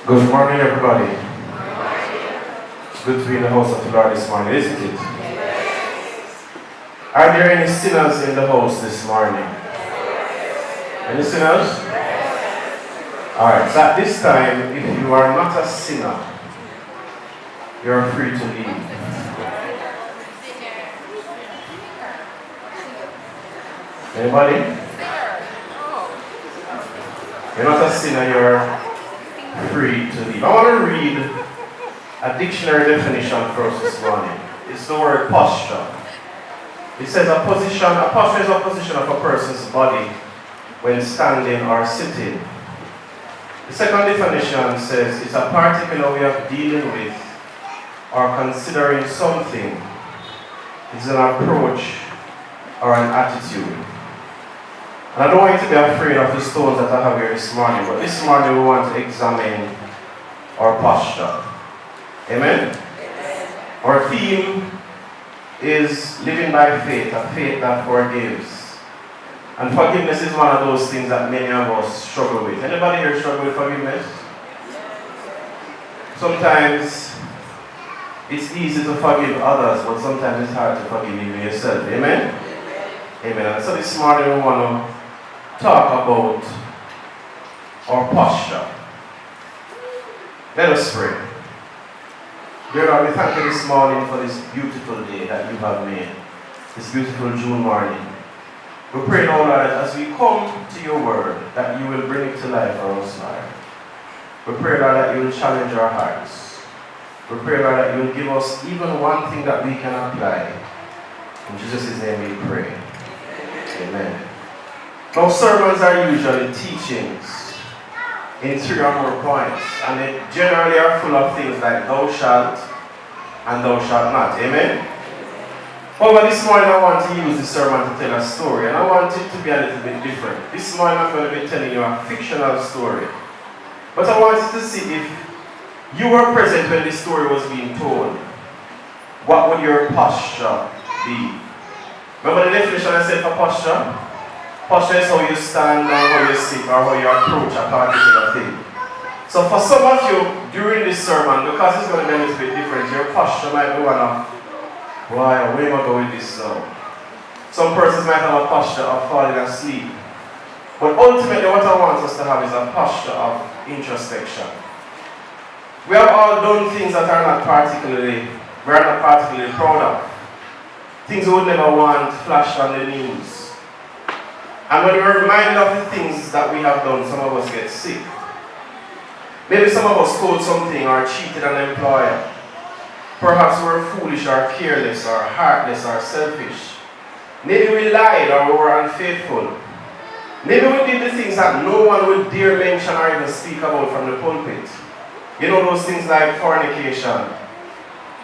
Good morning, everybody. It's good to be in the house of the Lord this morning, isn't it? Are there any sinners in the house this morning? Any sinners? Alright, so at this time, if you are not a sinner, you're free to leave. Anybody? You're not a sinner, you're free to leave. I want to read a dictionary definition for us this morning. It's the word posture. It says a posture is a position of a person's body when standing or sitting. The second definition says it's a particular way of dealing with or considering something. It's an approach or an attitude. And I don't want you to be afraid of the stones that I have here this morning, but this morning we want to examine our posture. Amen? Our theme is living by faith, a faith that forgives. And forgiveness is one of those things that many of us struggle with. Anybody here struggle with forgiveness? Sometimes it's easy to forgive others, but sometimes it's hard to forgive even yourself. Amen? Amen. And so this morning we want to talk about our posture. Let us pray. Dear Lord, we thank you this morning for this beautiful day that you have made, this beautiful June morning. We pray, Lord, that as we come to your word, that you will bring it to life for us, Lord. We pray, Lord, that you will challenge our hearts. We pray, Lord, that you will give us even one thing that we can apply. In Jesus' name we pray. Amen. Now, sermons are usually teachings in 3 or more points, and they generally are full of things like thou shalt and thou shalt not. Amen? However, this morning I want to use the sermon to tell a story, and I want it to be a little bit different. This morning I'm going to be telling you a fictional story. But I want you to see if you were present when this story was being told, what would your posture be? Remember the definition I said for posture? Posture is how you stand or how you sit or how you approach a particular thing. So for some of you, during this sermon, because it's going to be a little bit different, your posture might be one of, why, where am I going with this now? Some persons might have a posture of falling asleep. But ultimately what I want us to have is a posture of introspection. We have all done things that we're not particularly proud of. Things we would never want flashed on the news. And when we're reminded of the things that we have done, some of us get sick. Maybe some of us stole something or cheated an employer. Perhaps we were foolish or careless or heartless or selfish. Maybe we lied or we were unfaithful. Maybe we did the things that no one would dare mention or even speak about from the pulpit. You know, those things like fornication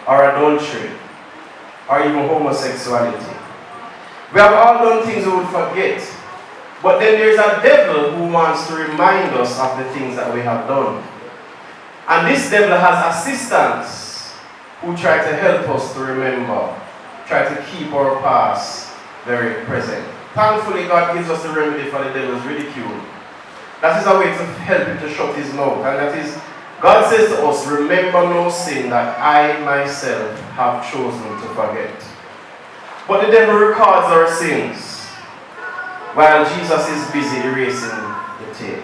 or adultery or even homosexuality. We have all done things we would forget. But then there's a devil who wants to remind us of the things that we have done. And this devil has assistants who try to help us to remember, try to keep our past very present. Thankfully, God gives us the remedy for the devil's ridicule. That is a way to help him to shut his mouth. And that is, God says to us, remember no sin that I myself have chosen to forget. But the devil records our sins while Jesus is busy erasing the tape.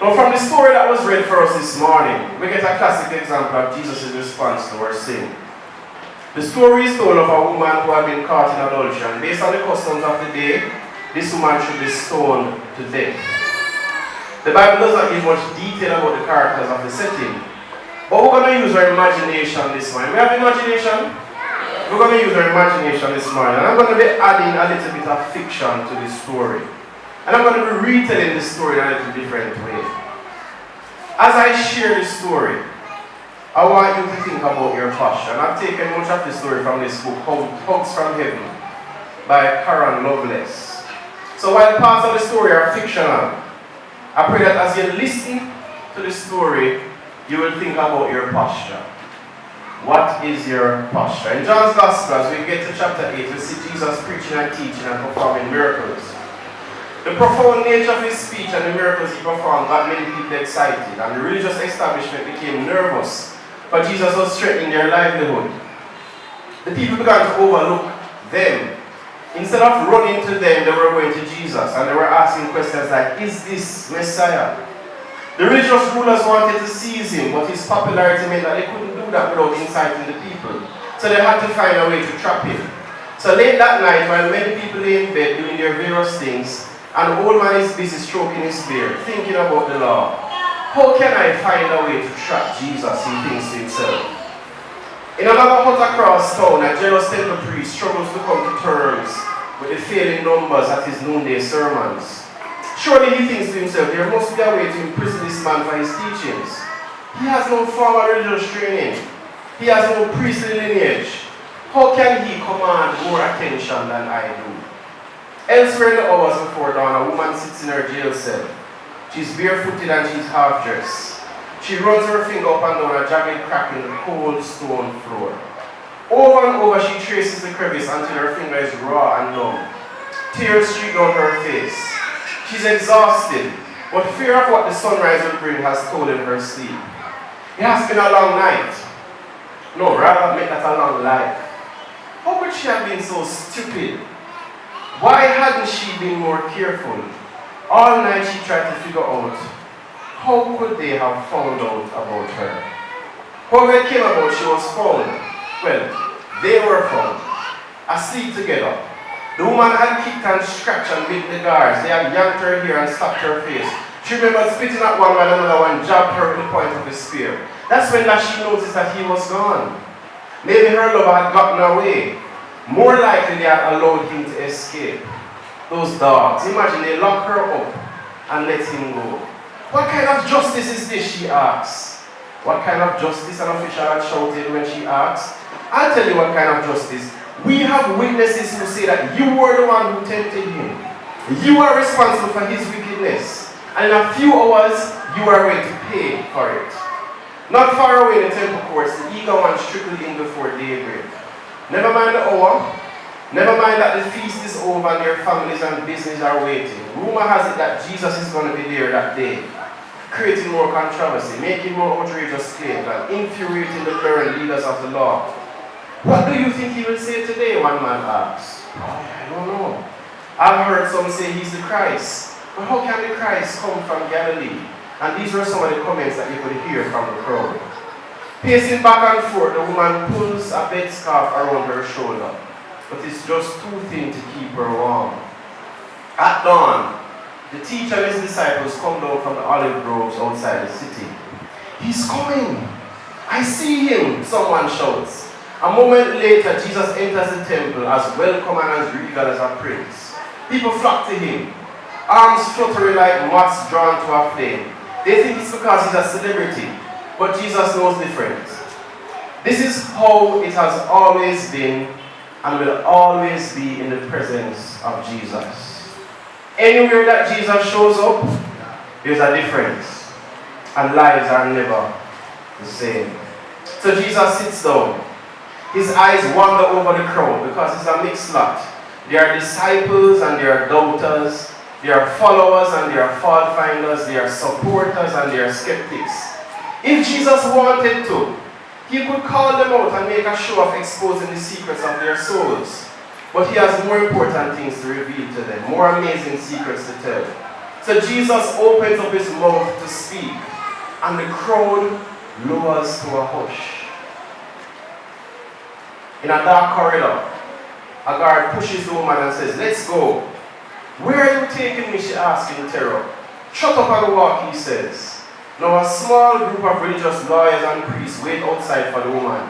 Now from the story that was read for us this morning, we get a classic example of Jesus' response to our sin. The story is told of a woman who had been caught in adultery, and based on the customs of the day, this woman should be stoned to death. The Bible does not give much detail about the characters of the setting, but we're going to use our imagination this morning. We have imagination? We're going to use our imagination this morning, and I'm going to be adding a little bit of fiction to this story. And I'm going to be retelling this story in a little different way. As I share this story, I want you to think about your posture. And I've taken much of the story from this book, Hugs from Heaven, by Karen Loveless. So while parts of the story are fictional, I pray that as you listen to the story, you will think about your posture. What is your posture? In John's Gospel, as we get to chapter 8, we see Jesus preaching and teaching and performing miracles. The profound nature of his speech and the miracles he performed got many people excited, and the religious establishment became nervous, but Jesus was threatening their livelihood. The people began to overlook them. Instead of running to them, they were going to Jesus, and they were asking questions like, is this Messiah? The religious rulers wanted to seize him, but his popularity meant that they couldn't do that without inciting the people. So they had to find a way to trap him. So late that night, while many people lay in bed doing their various things, and the old man is busy stroking his beard, thinking about the law. How can I find a way to trap Jesus, he thinks to himself. In another hut across town, a jealous temple priest struggles to come to terms with the failing numbers at his noonday sermons. Surely he thinks to himself, there must be a way to imprison this man for his teachings. He has no formal religious training. He has no priestly lineage. How can he command more attention than I do? Elsewhere in the hours before dawn, a woman sits in her jail cell. She's barefooted and she's half-dressed. She runs her finger up and down a jagged crack in the cold stone floor. Over and over she traces the crevice until her finger is raw and numb. Tears streak down her face. She's exhausted, but fear of what the sunrise will bring has stolen her sleep. It has been a long night. No, rather make that a long life. How could she have been so stupid? Why hadn't she been more careful? All night she tried to figure out, how could they have found out about her? However it came about, she was found. Well, they were found, asleep together. The woman had kicked and scratched and beat the guards. They had yanked her hair and slapped her face. She remembered spitting at one while another one jabbed her with the point of a spear. That's when she noticed that he was gone. Maybe her lover had gotten away. More likely they had allowed him to escape. Those dogs, imagine they lock her up and let him go. What kind of justice is this, she asks. What kind of justice, an official had shouted when she asked. I'll tell you what kind of justice. We have witnesses who say that you were the one who tempted him. You are responsible for his wickedness. And in a few hours, you are going to pay for it. Not far away in the temple courts, the eager ones trickled in before daybreak. Never mind the hour. Never mind that the feast is over and their families and business are waiting. Rumor has it that Jesus is going to be there that day, creating more controversy, making more outrageous claims, and infuriating the current leaders of the law. What do you think he will say today? One man asks. I don't know. I've heard some say he's the Christ. But how can the Christ come from Galilee? And these were some of the comments that you could hear from the crowd. Pacing back and forth, the woman pulls a bed scarf around her shoulder. But it's just too thin to keep her warm. At dawn, the teacher and his disciples come down from the olive groves outside the city. He's coming! I see him! Someone shouts. A moment later, Jesus enters the temple as welcome and as regal as a prince. People flock to him, arms fluttering like moths drawn to a flame. They think it's because he's a celebrity, but Jesus knows different. This is how it has always been and will always be in the presence of Jesus. Anywhere that Jesus shows up, there's a difference, and lives are never the same. So Jesus sits down. His eyes wander over the crowd because it's a mixed lot. There are disciples and there are doubters. There are followers and there are fault finders. There are supporters and there are skeptics. If Jesus wanted to, he could call them out and make a show of exposing the secrets of their souls. But he has more important things to reveal to them, more amazing secrets to tell. So Jesus opens up his mouth to speak, and the crowd lowers to a hush. In a dark corridor, a guard pushes the woman and says, "Let's go." "Where are you taking me?" she asks in terror. "Shut up and walk," he says. Now a small group of religious lawyers and priests wait outside for the woman.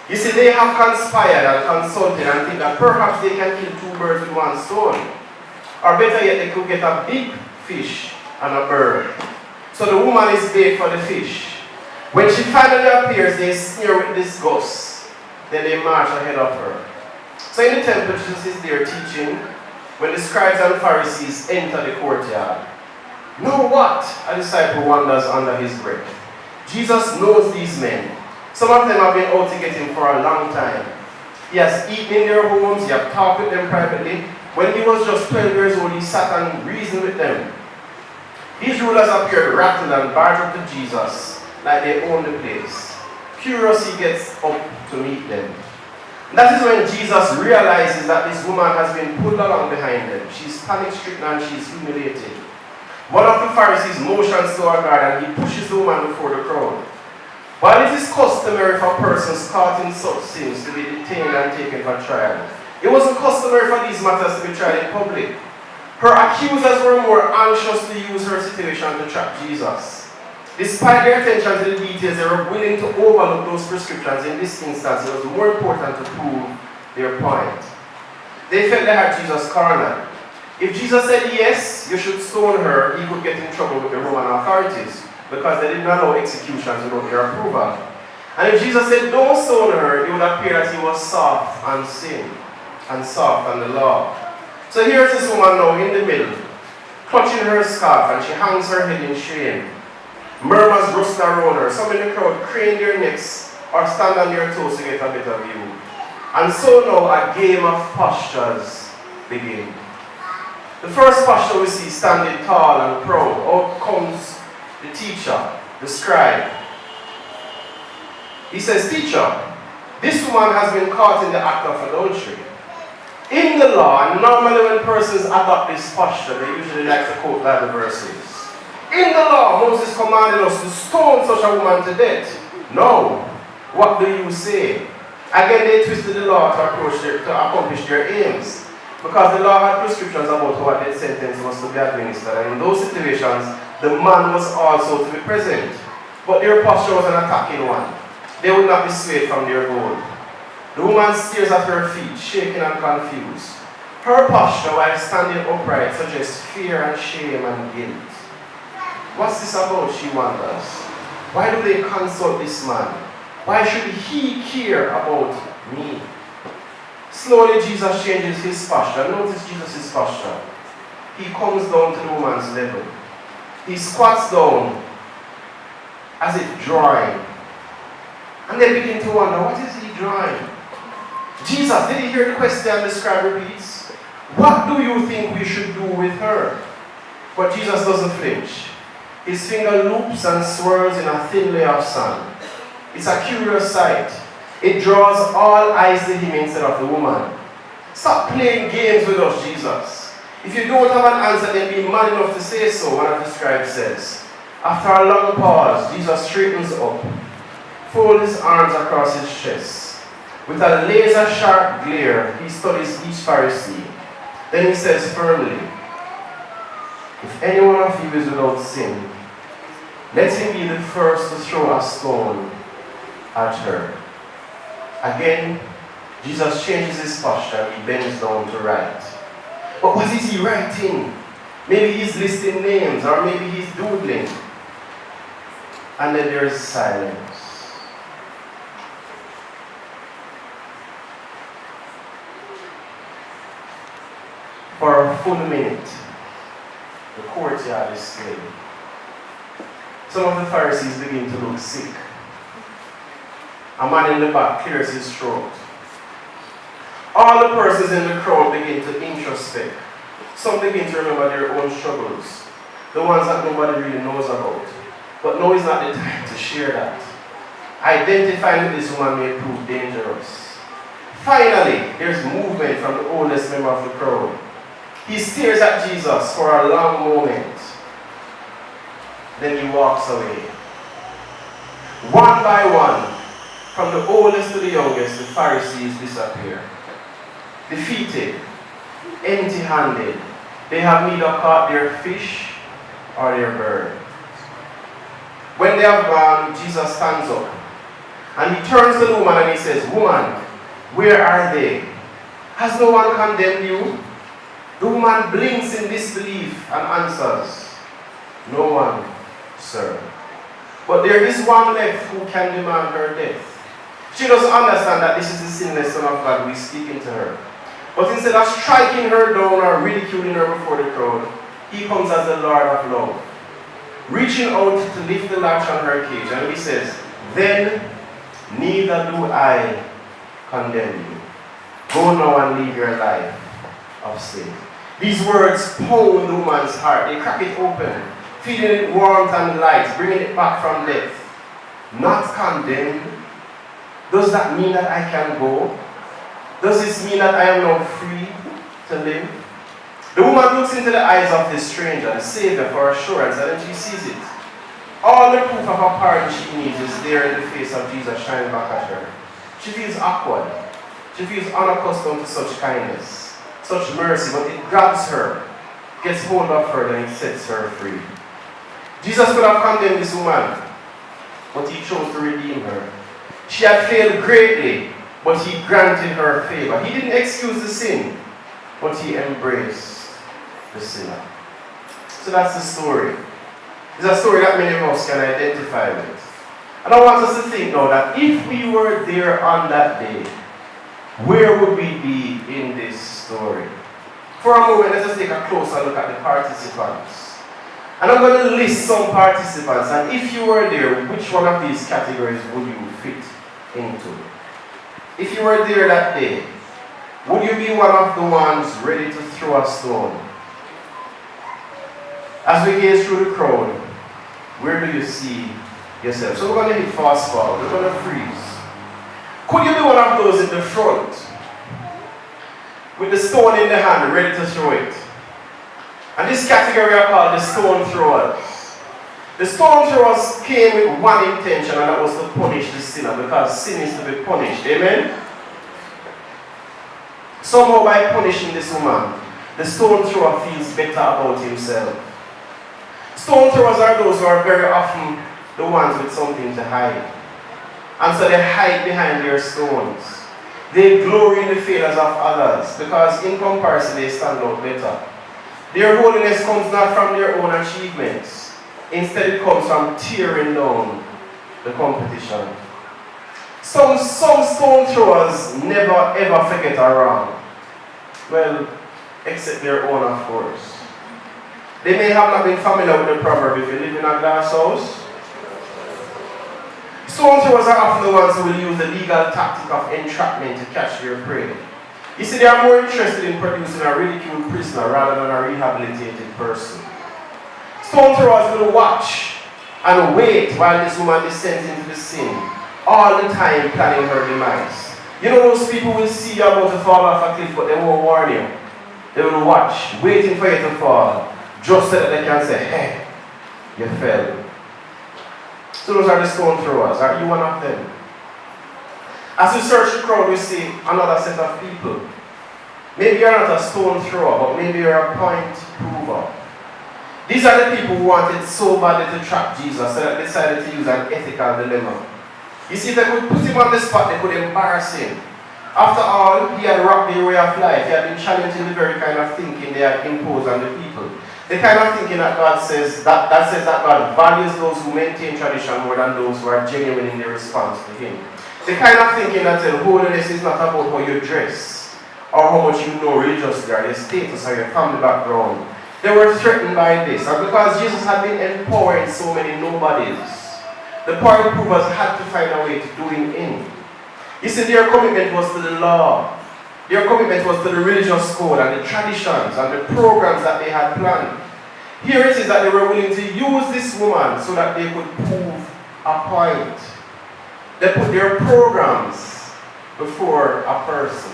You see, they have conspired and consulted and think that perhaps they can kill two birds with one stone. Or better yet, they could get a big fish and a bird. So the woman is bait for the fish. When she finally appears, they sneer with disgust. Then they march ahead of her. So in the temple, Jesus is there teaching when the scribes and Pharisees enter the courtyard. Know what? A disciple wonders under his breath. Jesus knows these men. Some of them have been out to get him for a long time. He has eaten in their homes, he has talked with them privately. When he was just 12 years old, he sat and reasoned with them. These rulers appeared rattled and barged up to Jesus like they owned the place. Curiosity gets up to meet them. That is when Jesus realizes that this woman has been pulled along behind them. She's panic-stricken and she's humiliated. One of the Pharisees motions to her guard and he pushes the woman before the crowd. While it is customary for persons caught in such sins to be detained and taken for trial, it wasn't customary for these matters to be tried in public. Her accusers were more anxious to use her situation to trap Jesus. Despite their attention to the details, they were willing to overlook those prescriptions. In this instance, it was more important to prove their point. They felt they had Jesus cornered. If Jesus said yes, you should stone her, he could get in trouble with the Roman authorities because they did not allow executions without their approval. And if Jesus said don't stone her, it would appear that he was soft on sin and soft on the law. So here's this woman now in the middle, clutching her scarf, and she hangs her head in shame. Murmurs rust around her. Some in the crowd crane their necks or stand on their toes to get a better view. And so now a game of postures begins. The first posture we see standing tall and proud. Out comes the teacher, the scribe. He says, "Teacher, this woman has been caught in the act of adultery." In the law, and normally when persons adopt this posture, they usually like to quote Bible verses. In the law, Moses commanded us to stone such a woman to death. No. What do you say? Again, they twisted the law to accomplish their aims. Because the law had prescriptions about how a death sentence was to be administered. And in those situations, the man was also to be present. But their posture was an attacking one. They would not be swayed from their goal. The woman stares at her feet, shaking and confused. Her posture, while standing upright, suggests fear and shame and guilt. What's this about, she wonders. Why do they consult this man? Why should he care about me? Slowly, Jesus changes his posture. Notice Jesus' posture. He comes down to the woman's level. He squats down as if drawing. And they begin to wonder, what is he drawing? Jesus, did he hear the question the scribe repeats? What do you think we should do with her? But Jesus doesn't flinch. His finger loops and swirls in a thin layer of sand. It's a curious sight. It draws all eyes to him instead of the woman. Stop playing games with us, Jesus. If you don't have an answer, then be man enough to say so, one of the scribes says. After a long pause, Jesus straightens up, folds his arms across his chest. With a laser-sharp glare, he studies each Pharisee. Then he says firmly, if any one of you is without sin, let him be the first to throw a stone at her. Again, Jesus changes his posture and he bends down to write. But what is he writing? Maybe he's listing names or maybe he's doodling. And then there is silence. For a full minute, the courtyard is still. Some of the Pharisees begin to look sick. A man in the back clears his throat. All the persons in the crowd begin to introspect. Some begin to remember their own struggles, the ones that nobody really knows about. But now is not the time to share that. Identifying with this woman may prove dangerous. Finally, there's movement from the oldest member of the crowd. He stares at Jesus for a long moment. Then he walks away. One by one, from the oldest to the youngest, the Pharisees disappear. Defeated, empty-handed, they have neither caught their fish or their bird. When they have gone, Jesus stands up and he turns to the woman and he says, "Woman, where are they? Has no one condemned you?" The woman blinks in disbelief and answers, "No one, sir." But there is one left who can demand her death. She doesn't understand that this is the sinless Son of God who is speaking to her. But instead of striking her down or ridiculing her before the crowd, he comes as the Lord of love, reaching out to lift the latch on her cage. And he says, then neither do I condemn you. Go now and live your life of sin. These words pound the woman's heart. They crack it open, feeding it warmth and light, bringing it back from death. Not condemned. Does that mean that I can go? Does this mean that I am now free to live? The woman looks into the eyes of this stranger, the Savior, for assurance, and then she sees it. All the proof of her pardon she needs is there in the face of Jesus shining back at her. She feels awkward. She feels unaccustomed to such kindness, such mercy, but it grabs her, gets hold of her, and it sets her free. Jesus could have condemned this woman, but he chose to redeem her. She had failed greatly, but he granted her favor. He didn't excuse the sin, but he embraced the sinner. So that's the story. It's a story that many of us can identify with. And I want us to think now that if we were there on that day, where would we be in this story? For a moment, let's just take a closer look at the participants. And I'm going to list some participants, and if you were there, which one of these categories would you fit into? If you were there that day, would you be one of the ones ready to throw a stone? As we gaze through the crowd, where do you see yourself? So we're going to hit fast forward, we're going to freeze. Could you be one of those in the front, with the stone in the hand, ready to throw it? And this category are called the stone throwers. The stone throwers came with one intention, and that was to punish the sinner, because sin is to be punished. Amen? Somehow by punishing this woman, the stone thrower feels better about himself. Stone throwers are those who are very often the ones with something to hide. And so they hide behind their stones. They glory in the failures of others, because in comparison they stand out better. Their holiness comes not from their own achievements. Instead it comes from tearing down the competition. Some stone throwers never ever forget a wrong. Well, except their own, of course. They may have not been familiar with the proverb, if you live in a glass house. Stone throwers are often the ones who will use the legal tactic of entrapment to catch their prey. You see, they are more interested in producing a ridiculed prisoner rather than a rehabilitated person. Stone throwers will watch and wait while this woman descends into the sin, all the time planning her demise. You know, those people will see you about to fall off a cliff, but they won't warn you. They will watch, waiting for you to fall, just so that they can say, hey, you fell. So those are the stone throwers. Are you one of them? As we search the crowd, we see another set of people. Maybe you're not a stone thrower, but maybe you're a point prover. These are the people who wanted so badly to trap Jesus, so that they decided to use an ethical dilemma. You see, if they could put him on the spot, they could embarrass him. After all, he had rocked their way of life. He had been challenging the very kind of thinking they had imposed on the people. The kind of thinking that God says, that says that God values those who maintain tradition more than those who are genuine in their response to him. The kind of thinking that says holiness is not about how you dress, or how much you know religiously, or your status, or your family background. They were threatened by this, and because Jesus had been empowering so many nobodies, the point provers had to find a way to do him in. You see, their commitment was to the law. Their commitment was to the religious code and the traditions and the programs that they had planned. Here it is that they were willing to use this woman so that they could prove a point. They put their programs before a person.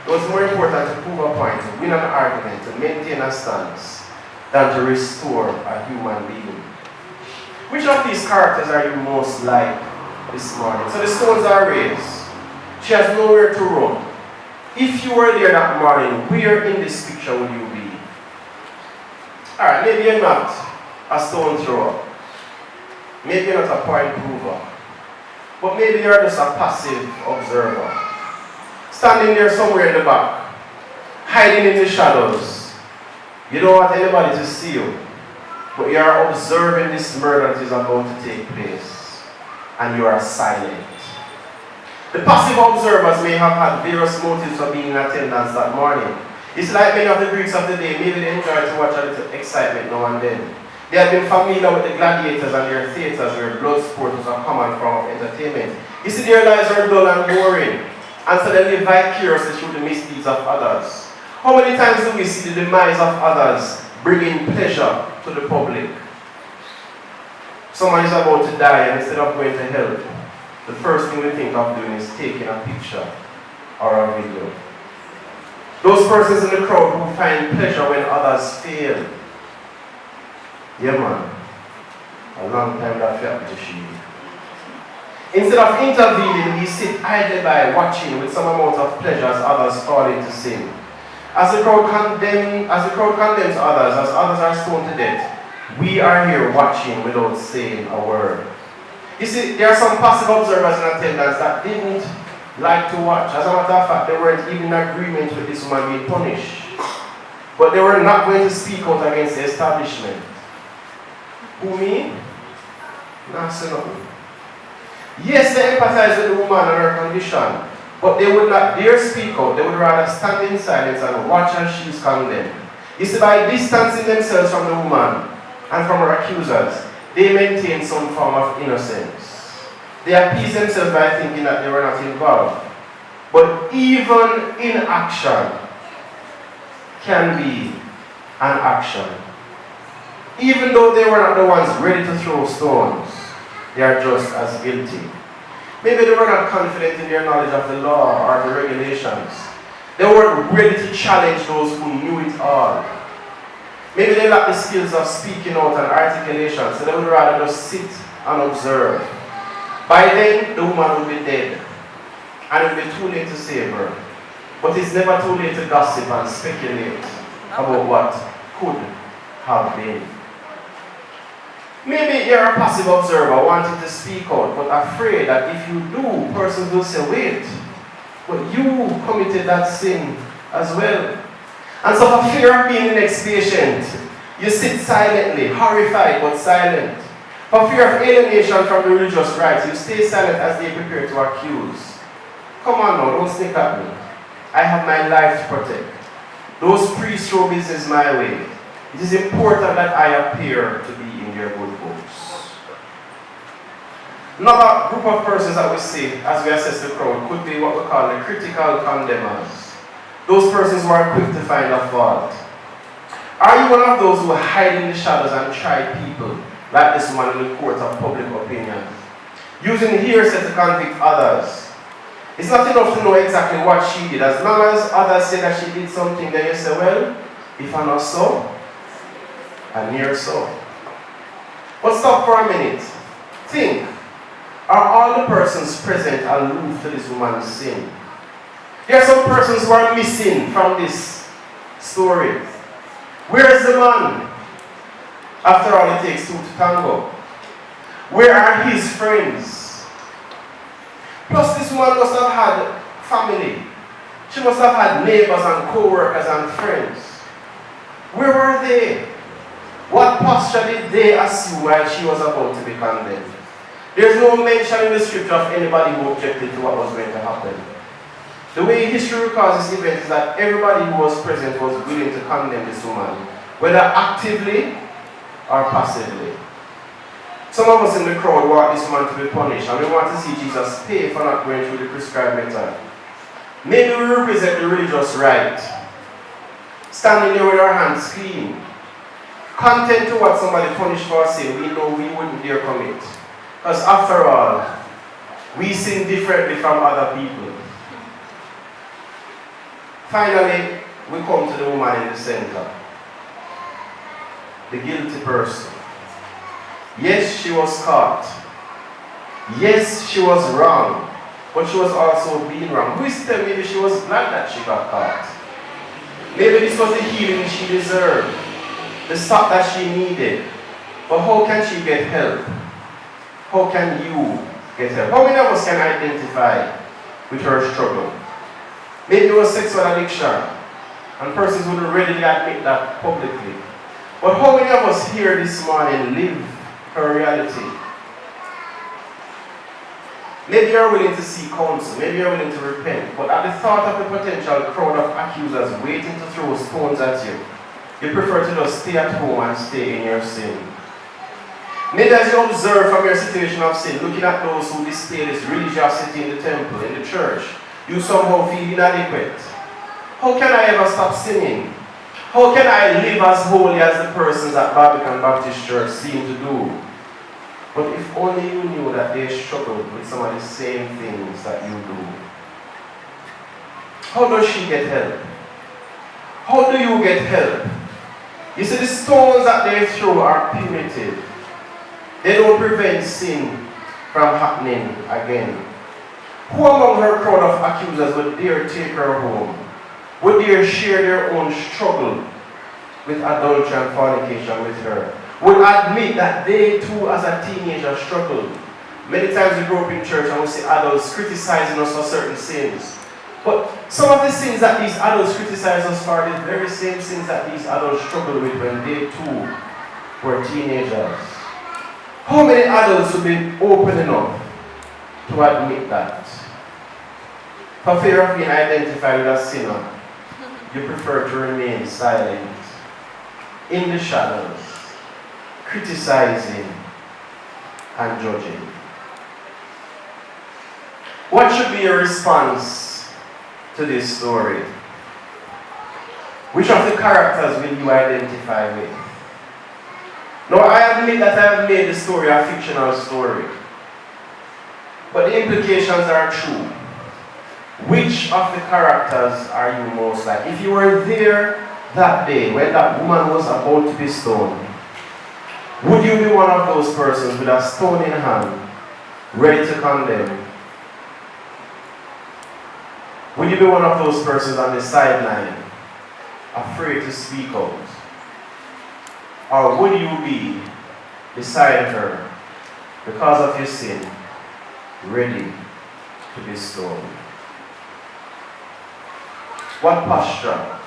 It was more important to prove a point, to win an argument, to maintain a stance, than to restore a human being. Which of these characters are you most like this morning? So the stones are raised. She has nowhere to run. If you were there that morning, where in this picture would you be? Alright, maybe you're not a stone thrower. Maybe you're not a point prover. But maybe you're just a passive observer. Standing there somewhere in the back, hiding in the shadows. You don't want anybody to see you. but you are observing this murder that is about to take place, and you are silent. The passive observers may have had various motives for being in attendance that morning. It's like many of the Greeks of the day, maybe they enjoyed to watch a little excitement now and then. They had been familiar with the gladiators and their theatres where blood sport was a common form of entertainment. You see, their lives are dull and boring, and so they live vicariously through the misdeeds of others. How many times do we see the demise of others bringing pleasure to the public? Someone is about to die, and instead of going to help, the first thing we think of doing is taking a picture or a video. Those persons in the crowd who find pleasure when others fail. Yeah, man. A long time that happened to she. Instead of intervening, we sit idly by watching with some amount of pleasure as others fall into sin. As the crowd condemns others, as others are stoned to death, we are here watching without saying a word. You see, there are some passive observers in attendance that didn't like to watch. As a matter of fact, they weren't even in agreement with this woman being punished. But they were not going to speak out against the establishment. Who, me? Nah, say nothing. Yes, they empathize with the woman and her condition, but they would not dare speak out. They would rather stand in silence and watch as she is condemned. You see, by distancing themselves from the woman and from her accusers, they maintain some form of innocence. They appease themselves by thinking that they were not involved. But even inaction can be an action. Even though they were not the ones ready to throw stones, they are just as guilty. Maybe they were not confident in their knowledge of the law or the regulations. They weren't ready to challenge those who knew it all. Maybe they lacked the skills of speaking out and articulation, so they would rather just sit and observe. By then, the woman would be dead, and it would be too late to save her. But it's never too late to gossip and speculate about what could have been. Maybe you're a passive observer wanting to speak out, but afraid that if you do, persons will say, wait, but you committed that sin as well. And so for fear of being inexpatient, you sit silently, horrified but silent. For fear of alienation from the religious rites, you stay silent as they prepare to accuse. Come on now, don't sneak at me. I have my life to protect. Those priests throw business my way. It is important that I appear to be in their good books. Another group of persons that we see as we assess the crowd could be what we call the critical condemners. Those persons who are quick to find a fault. Are you one of those who hide in the shadows and try people, like this man in the court of public opinion, using hearsay to convict others? It's not enough to know exactly what she did. As long as others say that she did something, then you say, well, if I'm not so, I'm near so. But stop for a minute. Think. Are all the persons present aloof to this woman's sin? There are some persons who are missing from this story. Where is the man? After all, it takes two to tango. Where are his friends? Plus, this woman must have had family. She must have had neighbors and co-workers and friends. Where were they? What posture did they assume while she was about to be condemned? There's no mention in the scripture of anybody who objected to what was going to happen. The way history records this event is that everybody who was present was willing to condemn this woman, whether actively or passively. Some of us in the crowd want this woman to be punished, and we want to see Jesus pay for not going through the prescribed method. Maybe we represent the religious right, standing there with our hands clean, content to what somebody punished for sin we know we wouldn't dare commit. Because after all, we sin differently from other people. Finally, we come to the woman in the center. The guilty person. Yes, she was caught. Yes, she was wrong. But she was also being wrong. Who is to tell maybe she was glad that she got caught? Maybe this was the healing she deserved. The stop that she needed. But how can she get help? How can you get help? How many of us can identify with her struggle? Maybe it was sexual addiction, and persons wouldn't readily admit that publicly. But how many of us here this morning live her reality? Maybe you're willing to seek counsel, maybe you're willing to repent, but at the thought of the potential crowd of accusers waiting to throw stones at you, you prefer to just stay at home and stay in your sin. Maybe as you observe from your situation of sin, looking at those who display this religiosity in the temple, in the church, you somehow feel inadequate. How can I ever stop sinning? How can I live as holy as the persons at Barbican Baptist Church seem to do? But if only you knew that they struggled with some of the same things that you do. How does she get help? How do you get help? You see, the stones that they throw are punitive. They don't prevent sin from happening again. Who among her crowd of accusers would dare take her home? Would dare share their own struggle with adultery and fornication with her? Would admit that they too as a teenager struggled? Many times we grow up in church and we see adults criticizing us for certain sins. But some of the sins that these adults criticize us for are the very same sins that these adults struggled with when they too were teenagers. How many adults would be open enough to admit that? For fear of being identified as a sinner, you prefer to remain silent, in the shadows, criticizing and judging. What should be your response to this story? Which of the characters will you identify with? Now, I admit that I have made the story a fictional story, but the implications are true. Which of the characters are you most like? If you were there that day when that woman was about to be stoned, would you be one of those persons with a stone in hand, ready to condemn? Would you be one of those persons on the sideline, afraid to speak out? Or would you be beside her because of your sin, ready to be stoned? What posture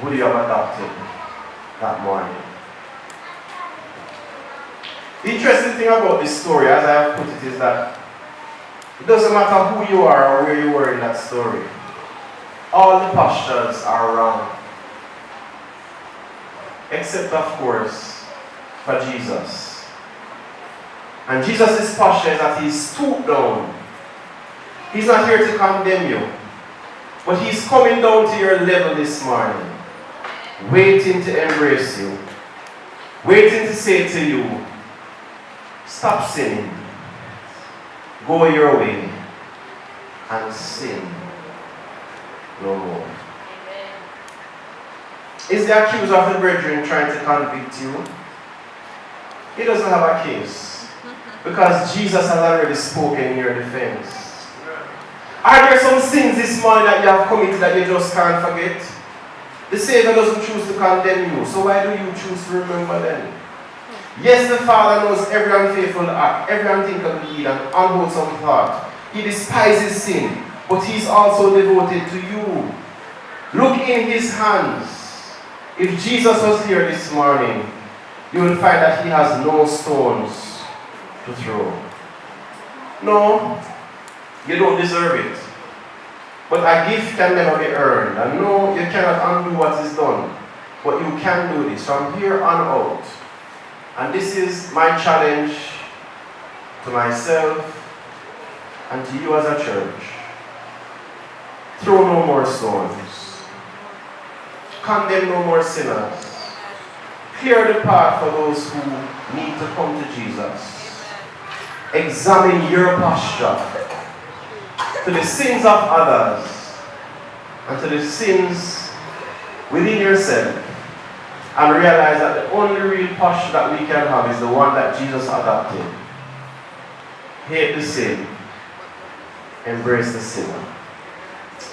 would you have adopted that morning? The interesting thing about this story, as I have put it, is that it doesn't matter who you are or where you were in that story. All the postures are wrong. Except, of course, for Jesus. And Jesus' posture is that he stooped down. He's not here to condemn you, but he's coming down to your level this morning, waiting to embrace you, waiting to say to you, stop sinning, go your way, and sin no more. Is the accuser of the brethren trying to convict you? He doesn't have a case, because Jesus has already spoken in your defense. Are there some sins this morning that you have committed that you just can't forget? The Savior doesn't choose to condemn you, so why do you choose to remember them? Yes, the Father knows every unfaithful act, every unthinkable deed, and unwholesome thought. He despises sin, but he's also devoted to you. Look in his hands. If Jesus was here this morning, you will find that he has no stones to throw. No, you don't deserve it. But a gift can never be earned. And no, you cannot undo what is done. But you can do this from here on out. And this is my challenge to myself and to you as a church. Throw no more stones. Condemn no more sinners. Clear the path for those who need to come to Jesus. Examine your posture to the sins of others and to the sins within yourself, and realize that the only real posture that we can have is the one that Jesus adopted. Hate the sin, embrace the sinner.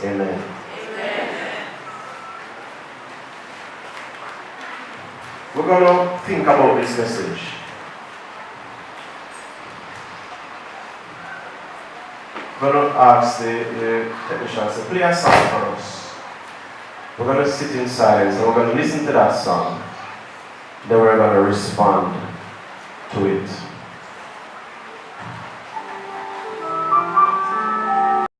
Amen. We're going to think about this message. We're going to ask the technicians to play a song for us. We're going to sit in silence and we're going to listen to that song. they were going to respond to it.